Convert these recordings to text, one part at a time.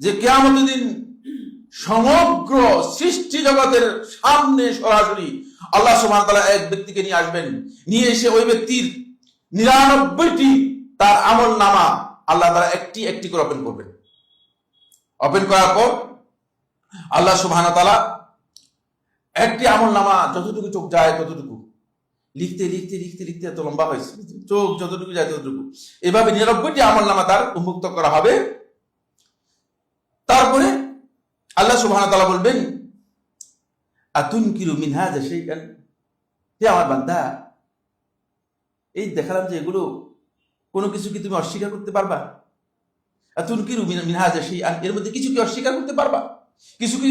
যে কিয়ামতের দিন সমগ্র সৃষ্টি জগতের সামনে সরাসরি আল্লাহ সুবহানাহু ওয়া তাআলা এক ব্যক্তিকে নিয়ে আসবেন, নিয়ে এসে ওই ব্যক্তির 99টি তার আমল নামা আল্লাহ তাআলা একটি একটি করে ওপেন করবেন। ওপেন করার পর আল্লাহ সুবহানাহু ওয়া তাআলা একটি আমল নামা যতটুকু চোখ যায় ততটুকু লিখতে লিখতে লিখতে লিখতে এত লম্বা হয়েছে, চোখ যতটুকু যায় ততটুকু, এভাবে 99টি আমল নামা তার উন্মুক্ত করা হবে। তারপরে আল্লাহ সুবহানাহু ওয়া তাআলা বলবেন, আতুনকিরু মিন হাযা শাইআন, হে আমার বান্দা, এই দেখালাম যে এগুলো কোনো কিছু কি তুমি অস্বীকার করতে পারবা? আতুনকিরু মিন হাযা শাইআন, এর মধ্যে কিছু কি অস্বীকার করতে পারবা? কিছু কি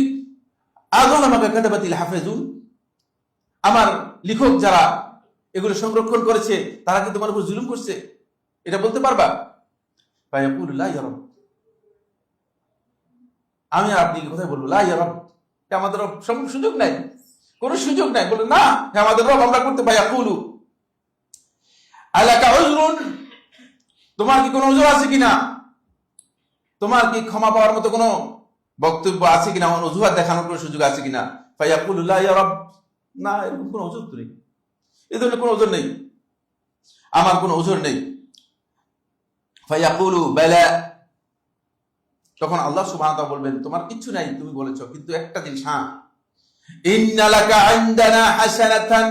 আযলামাকা কাতাবাতিল হাফিজুন, আমার লেখক যারা এগুলো সংরক্ষণ করেছে তারা কি তোমার উপর জুলুম করছে, এটা বলতে পারবা? ফায়াকুলু লা ইয়া রাব, আমি আর আপনি কোথায় বলবো লা ইয়া রাব, আমাদের সুযোগ নাই, কোনো সুযোগ নাই, বলে না আমাদের রব আমরা করতে পাই। ফায়াকুলু আলাকা উযরুন, তোমার কি কোনো উযর আছে কিনা, তোমার কি ক্ষমা পাওয়ার মতো কোনো বক্তব্য আছে কিনা, অজুহাত দেখানোর কোনো সুযোগ আছে কিনা? ফায়াকুলু লা ইয়া রাব, না এরকম কোনো উযর তো নেই, এই ধরনের কোনো উযর নেই, আমার কোনো উযর নেই। ফায়াকুলু বালা, তখন আল্লাহ সুবহানাহু ওয়া তাআলা বলবেন তোমার কিচ্ছু নাই, তুমি বলেছো, কিন্তু একটা জিনিস, হ্যাঁ, ইন্না লাকা ইনদানা হাসানাতান,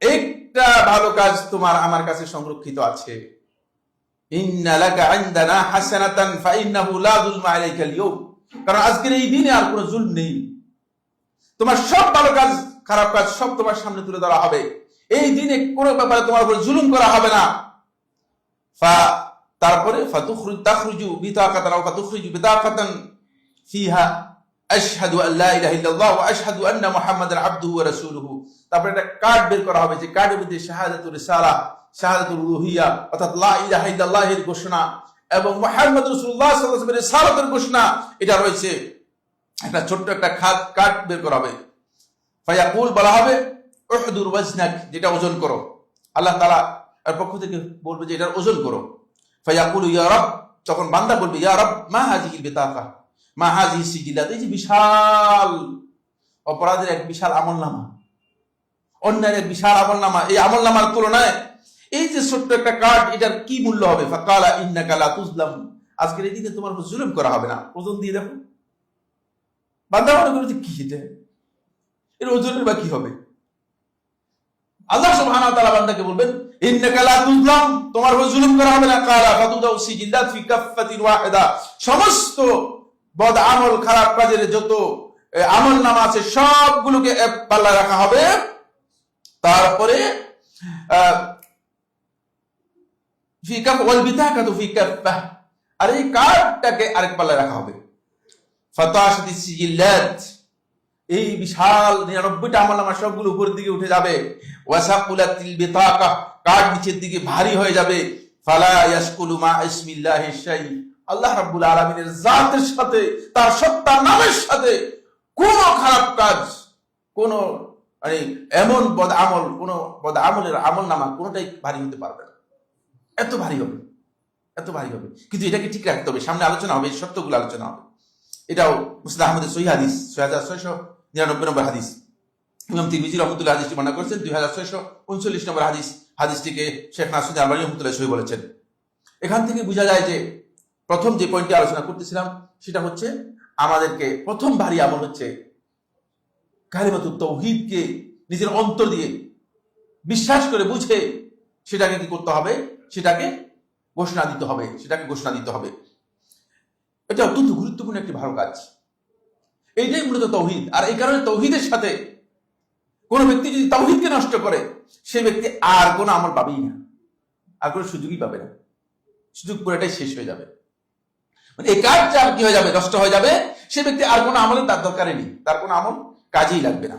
একটা ভালো কাজ তোমার আমার কাছে সংরক্ষিত আছে। ইন্না লাকা ইনদানা হাসানাতান ফাইন্নাহু লা যুলমা আলাইকা আল-ইয়াওম, কারণ আজকের এই দিনে আর কোনো জুলম নেই, তোমার সব ভালো কাজ খারাপ কাজ সব তোমার সামনে তুলে ধরা হবে, এই দিনে কোনো ব্যাপারে তোমার উপর জুলুম করা হবে না। তারপরে তাখরুজু বিতাকাতান আও তাখরুজু বিতাকাতান ফিহা আশহাদু আল লা ইলাহা ইল্লাল্লাহ ওয়া আশহাদু আন্না মুহাম্মাদান আবদুহু ওয়া রাসূলুহু, তারপরে একটা কার্ড বের করা হবে, যে কার্ডের মধ্যে শাহাদাতুর রিসালা, শাহাদাতুল উলুহিয়া অর্থাৎ লা ইলাহা ইল্লাল্লাহ এর ঘোষণা এবং মুহাম্মদ রাসূলুল্লাহ সাল্লাল্লাহু আলাইহি ওয়াসাল্লামের রিসালাতের ঘোষণা, এটা রয়েছে। একটা ছোট্ট একটা কার্ড বের করা হবে। ফায়াকুল, বলা হবে উহদুর ওয়াজনাক, যেটা ওজন করো, আল্লাহ তাআলা এর পক্ষ থেকে বলবে যে এটার ওজন করো। ফায়াকুলু ইয়া রাব, তখন বান্দা বলবে ইয়া রাব মা হাযিহিল বিতাকা মা হাযিহিস সিজিলাত, এই যে বিশাল অপরাধের এক বিশাল আমলনামা, অন্যের এক বিশাল আমলনামা, এই আমলনামার তুলনায় এই যে ছোট্ট একটা কার্ড, এটার কি মূল্য হবে? ফাকালা ইন্নাকা লা তুজলাম, আজকের এই দিনে তোমার উপর জুলুম করা হবে না। ওজন দিয়ে দেখো, বান্দা মনে করে যে কি এটা, এর ওজনের বা কি হবে? আল্লাহ সুবহানাহু ওয়া তাআলা বান্দাকে বলবেন ইন্নাকা লা তুজলাম, তোমার উপর জুলুম করা হবে না। কালা ফাতুদাউ সিজিল্লাত ফি কাফফাতিন ওয়াহিদা, সমস্ত বদ আমল খারাপ কাজের যত আমল নামা আছে সবগুলোকে এক পাল্লায় রাখা হবে। তারপরে ফি কাফ ওয়াল বিতাকাতু ফি কাফফা, আর এই কার্ডটাকে আরেক পাল্লায় রাখা হবে। ফাতাশাতিস সিজিল্লাত, এই বিশাল 99টা আমলনামা সবগুলো উপরের দিকে উঠে যাবে। ওয়াসাকুলাতিল বিতাকা, কার্ড নিচের দিকে ভারী হয়ে যাবে। ফালা ইয়াসকুলু মা ইসমিল্লাহি শাই, আল্লাহ রাব্বুল আলামিনের জাতের সাথে, তার সত্তার নামের সাথে কোন খারাপ কাজ, কোন মানে এমন বদ আমল, কোন বদ আমলের আমলনামা কোনটাই ভারী হতে পারবে না, এত ভারী হবে, এত ভারী হবে। কিন্তু এটাকে ঠিক রাখতে হবে, সামনে আলোচনা হবে, সত্যগুলো আলোচনা হবে। এটাও মুসনাদ আহমদের সহিহ হাদিস 6699 নম্বর হাদিস, ইমাম তিরমিজি রাহমাতুল্লাহ হাদিসটি বর্ণনা করেছেন 2639 নম্বর হাদিস। হাদিসটিকে শেখ নাসিরুদ্দিন আলবানী রাহমাতুল্লাহ সহিহ বলেছেন। এখান থেকে বোঝা যায় যে প্রথম যে পয়েন্টটি আলোচনা করতেছিলাম সেটা হচ্ছে আমাদেরকে প্রথম ভারী আমল হচ্ছে কালিমাতুত তাওহীদকে নিজের অন্তর দিয়ে বিশ্বাস করে বুঝে সেটাকে কি করতে হবে, সেটাকে ঘোষণা দিতে হবে, সেটাকে ঘোষণা দিতে হবে। এটা অত্যন্ত গুরুত্বপূর্ণ একটি ভালো কাজ, এইটাই মূলত তাওহীদ। আর এই কারণে তাওহীদের সাথে কোন ব্যক্তি যদি তাওহীদকে নষ্ট করে, সেই ব্যক্তি আর কোনো আমল পাবেই না, আর কোনো সুযোগই পাবে না, সুযোগ পুরোটাই শেষ হয়ে যাবে। মানে এই কাজটা কি হয়ে যাবে, নষ্ট হয়ে যাবে, সে ব্যক্তি আর কোনো আমলের তার দরকারই নেই, তার কোনো আমল কাজেই লাগবে না।